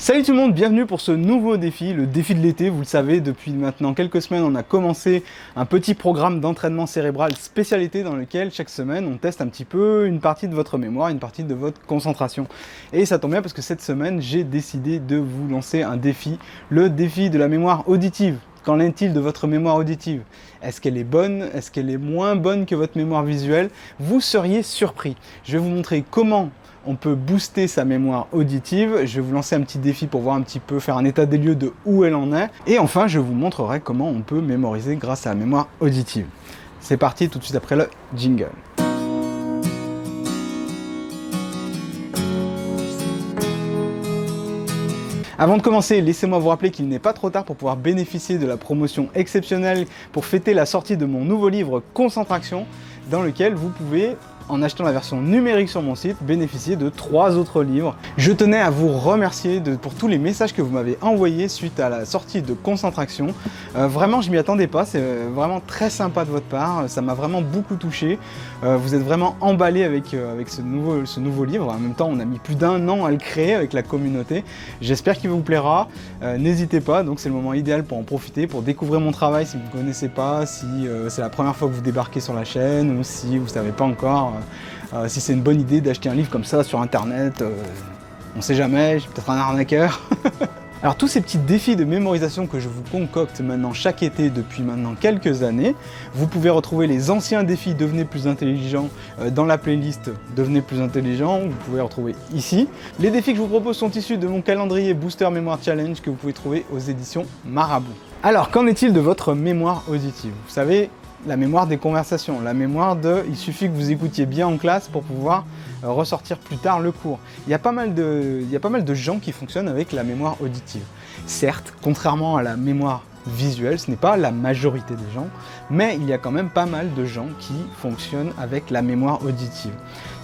Salut tout le monde, bienvenue pour ce nouveau défi, le défi de l'été. Vous le savez, depuis maintenant quelques semaines, on a commencé un petit programme d'entraînement cérébral spécialité dans lequel chaque semaine, on teste un petit peu une partie de votre mémoire, une partie de votre concentration. Et ça tombe bien parce que cette semaine, j'ai décidé de vous lancer un défi, le défi de la mémoire auditive. Qu'en est-il de votre mémoire auditive? Est-ce qu'elle est bonne? Est-ce qu'elle est moins bonne que votre mémoire visuelle? Vous seriez surpris. Je vais vous montrer comment on peut booster sa mémoire auditive. Je vais vous lancer un petit défi pour voir un petit peu, faire un état des lieux de où elle en est. Et enfin, je vous montrerai comment on peut mémoriser grâce à la mémoire auditive. C'est parti tout de suite après le jingle. Avant de commencer, laissez-moi vous rappeler qu'il n'est pas trop tard pour pouvoir bénéficier de la promotion exceptionnelle pour fêter la sortie de mon nouveau livre Concentration, dans lequel vous pouvez, en achetant la version numérique sur mon site, bénéficier de 3 autres livres. Je tenais à vous remercier pour tous les messages que vous m'avez envoyés suite à la sortie de Concentration. Vraiment, je m'y attendais pas, c'est vraiment très sympa de votre part, ça m'a vraiment beaucoup touché. Vous êtes vraiment emballé avec ce nouveau livre. En même temps, on a mis plus d'1 an à le créer avec la communauté. J'espère qu'il vous plaira. N'hésitez pas, donc c'est le moment idéal pour en profiter, pour découvrir mon travail si vous ne connaissez pas, si c'est la première fois que vous débarquez sur la chaîne ou si vous ne savez pas encore. Si c'est une bonne idée d'acheter un livre comme ça sur internet, on sait jamais, je suis peut-être un arnaqueur. Alors tous ces petits défis de mémorisation que je vous concocte maintenant chaque été depuis maintenant quelques années, vous pouvez retrouver les anciens défis Devenez plus intelligent dans la playlist Devenez plus intelligent, vous pouvez retrouver ici. Les défis que je vous propose sont issus de mon calendrier Booster Mémoire Challenge que vous pouvez trouver aux éditions Marabout. Alors qu'en est-il de votre mémoire auditive? Vous savez, la mémoire des conversations, la mémoire il suffit que vous écoutiez bien en classe pour pouvoir ressortir plus tard le cours. Il y a pas mal de gens qui fonctionnent avec la mémoire auditive. Certes, contrairement à la mémoire visuelle, ce n'est pas la majorité des gens, mais il y a quand même pas mal de gens qui fonctionnent avec la mémoire auditive.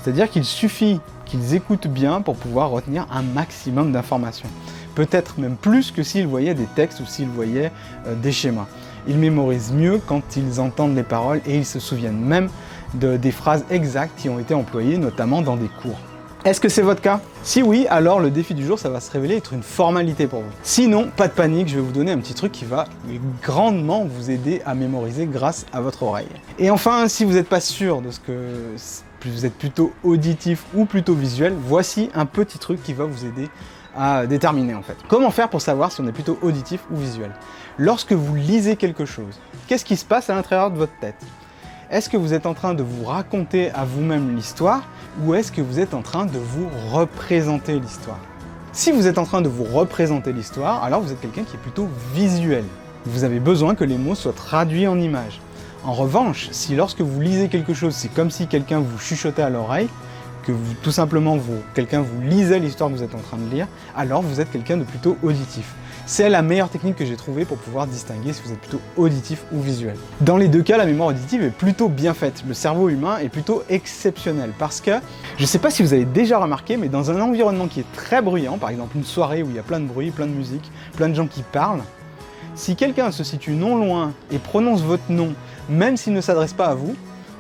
C'est-à-dire qu'il suffit qu'ils écoutent bien pour pouvoir retenir un maximum d'informations. Peut-être même plus que s'ils voyaient des textes ou s'ils voyaient des schémas. Ils mémorisent mieux quand ils entendent les paroles et ils se souviennent même des phrases exactes qui ont été employées, notamment dans des cours. Est-ce que c'est votre cas? Si oui, alors le défi du jour, ça va se révéler être une formalité pour vous. Sinon, pas de panique, je vais vous donner un petit truc qui va grandement vous aider à mémoriser grâce à votre oreille. Et enfin, si vous n'êtes pas sûr de ce que vous êtes plutôt auditif ou plutôt visuel, voici un petit truc qui va vous aider à déterminer en fait. Comment faire pour savoir si on est plutôt auditif ou visuel? Lorsque vous lisez quelque chose, qu'est-ce qui se passe à l'intérieur de votre tête? Est-ce que vous êtes en train de vous raconter à vous-même l'histoire ou est-ce que vous êtes en train de vous représenter l'histoire? Si vous êtes en train de vous représenter l'histoire, alors vous êtes quelqu'un qui est plutôt visuel. Vous avez besoin que les mots soient traduits en images. En revanche, si lorsque vous lisez quelque chose, c'est comme si quelqu'un vous chuchotait à l'oreille, que tout simplement quelqu'un vous lisait l'histoire que vous êtes en train de lire, alors vous êtes quelqu'un de plutôt auditif. C'est la meilleure technique que j'ai trouvée pour pouvoir distinguer si vous êtes plutôt auditif ou visuel. Dans les deux cas, la mémoire auditive est plutôt bien faite. Le cerveau humain est plutôt exceptionnel parce que, je ne sais pas si vous avez déjà remarqué, mais dans un environnement qui est très bruyant, par exemple une soirée où il y a plein de bruit, plein de musique, plein de gens qui parlent, si quelqu'un se situe non loin et prononce votre nom, même s'il ne s'adresse pas à vous,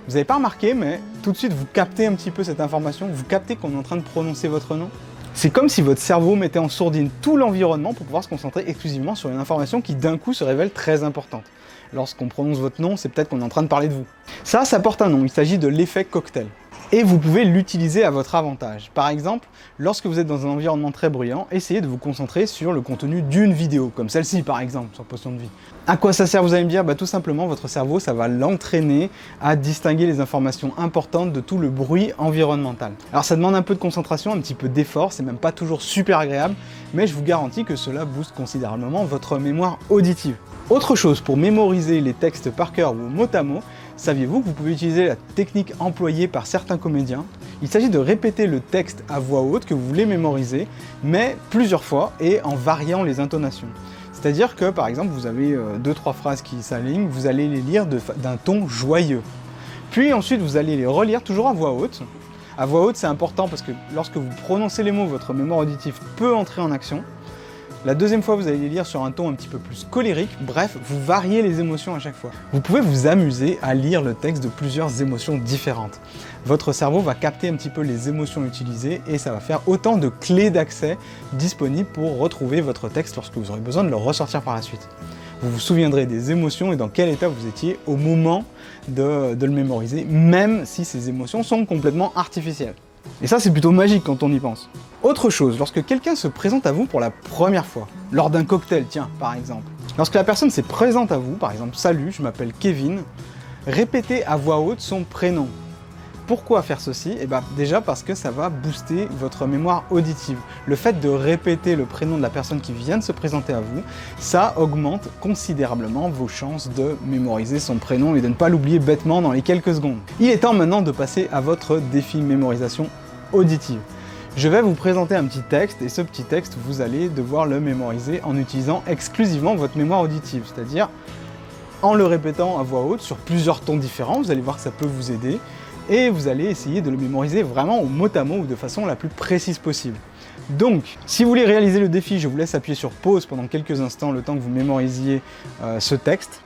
vous n'avez pas remarqué, mais tout de suite vous captez un petit peu cette information, vous captez qu'on est en train de prononcer votre nom. C'est comme si votre cerveau mettait en sourdine tout l'environnement pour pouvoir se concentrer exclusivement sur une information qui d'un coup se révèle très importante. Lorsqu'on prononce votre nom, c'est peut-être qu'on est en train de parler de vous. Ça porte un nom, il s'agit de l'effet cocktail. Et vous pouvez l'utiliser à votre avantage. Par exemple, lorsque vous êtes dans un environnement très bruyant, essayez de vous concentrer sur le contenu d'une vidéo, comme celle-ci par exemple, sur Potion de vie. À quoi ça sert, vous allez me dire? Tout simplement, votre cerveau, ça va l'entraîner à distinguer les informations importantes de tout le bruit environnemental. Alors ça demande un peu de concentration, un petit peu d'effort, c'est même pas toujours super agréable, mais je vous garantis que cela booste considérablement votre mémoire auditive. Autre chose, pour mémoriser les textes par cœur ou mot à mot, saviez-vous que vous pouvez utiliser la technique employée par certains comédiens? Il s'agit de répéter le texte à voix haute que vous voulez mémoriser, mais plusieurs fois et en variant les intonations. C'est-à-dire que, par exemple, vous avez 2-3 phrases qui s'alignent, vous allez les lire d'un ton joyeux. Puis ensuite, vous allez les relire toujours à voix haute. À voix haute, c'est important parce que lorsque vous prononcez les mots, votre mémoire auditive peut entrer en action. La deuxième fois, vous allez les lire sur un ton un petit peu plus colérique. Bref, vous variez les émotions à chaque fois. Vous pouvez vous amuser à lire le texte de plusieurs émotions différentes. Votre cerveau va capter un petit peu les émotions utilisées et ça va faire autant de clés d'accès disponibles pour retrouver votre texte lorsque vous aurez besoin de le ressortir par la suite. Vous vous souviendrez des émotions et dans quel état vous étiez au moment de le mémoriser, même si ces émotions sont complètement artificielles. Et ça, c'est plutôt magique quand on y pense. Autre chose, lorsque quelqu'un se présente à vous pour la première fois, lors d'un cocktail, tiens, par exemple. Lorsque la personne se présente à vous, par exemple, « Salut, je m'appelle Kevin », répétez à voix haute son prénom. Pourquoi faire ceci? Eh bien, déjà parce que ça va booster votre mémoire auditive. Le fait de répéter le prénom de la personne qui vient de se présenter à vous, ça augmente considérablement vos chances de mémoriser son prénom et de ne pas l'oublier bêtement dans les quelques secondes. Il est temps maintenant de passer à votre défi mémorisation auditive. Je vais vous présenter un petit texte et ce petit texte, vous allez devoir le mémoriser en utilisant exclusivement votre mémoire auditive, c'est-à-dire en le répétant à voix haute sur plusieurs tons différents. Vous allez voir que ça peut vous aider. Et vous allez essayer de le mémoriser vraiment au mot à mot ou de façon la plus précise possible. Donc, si vous voulez réaliser le défi, je vous laisse appuyer sur pause pendant quelques instants, le temps que vous mémorisiez ce texte.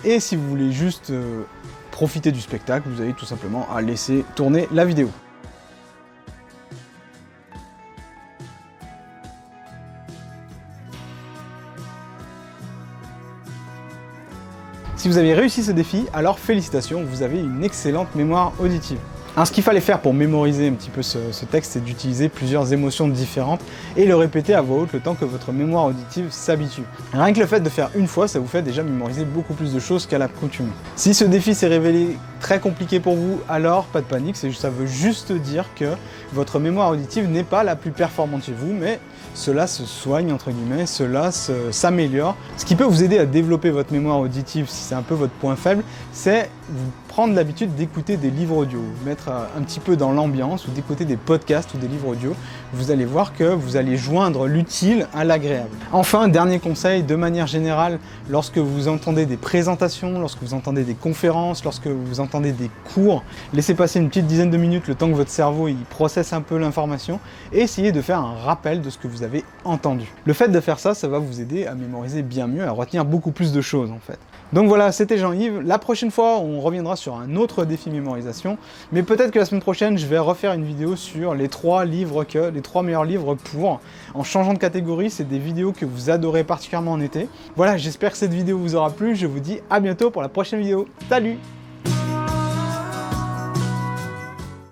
Et si vous voulez juste profiter du spectacle, vous avez tout simplement à laisser tourner la vidéo. Si vous avez réussi ce défi, alors félicitations, vous avez une excellente mémoire auditive. Alors, ce qu'il fallait faire pour mémoriser un petit peu ce texte, c'est d'utiliser plusieurs émotions différentes et le répéter à voix haute le temps que votre mémoire auditive s'habitue. Rien que le fait de faire une fois, ça vous fait déjà mémoriser beaucoup plus de choses qu'à l'accoutumée. Si ce défi s'est révélé très compliqué pour vous, alors pas de panique, ça veut juste dire que votre mémoire auditive n'est pas la plus performante chez vous, mais cela se soigne, entre guillemets, cela s'améliore. Ce qui peut vous aider à développer votre mémoire auditive, si c'est un peu votre point faible, c'est vous prendre l'habitude d'écouter des livres audio, vous mettre un petit peu dans l'ambiance ou d'écouter des podcasts ou des livres audio. Vous allez voir que vous allez joindre l'utile à l'agréable. Enfin, dernier conseil, de manière générale, lorsque vous entendez des présentations, lorsque vous entendez des conférences, lorsque vous entendez des cours, laissez passer une petite dizaine de minutes le temps que votre cerveau il processe un peu l'information et essayez de faire un rappel de ce que vous avez entendu. Le fait de faire ça, ça va vous aider à mémoriser bien mieux, à retenir beaucoup plus de choses en fait. Donc voilà, c'était Jean-Yves. La prochaine fois, on reviendra sur un autre défi mémorisation, mais peut-être que la semaine prochaine, je vais refaire une vidéo sur les 3 meilleurs livres pour. En changeant de catégorie, c'est des vidéos que vous adorez particulièrement en été. Voilà, j'espère que cette vidéo vous aura plu. Je vous dis à bientôt pour la prochaine vidéo. Salut!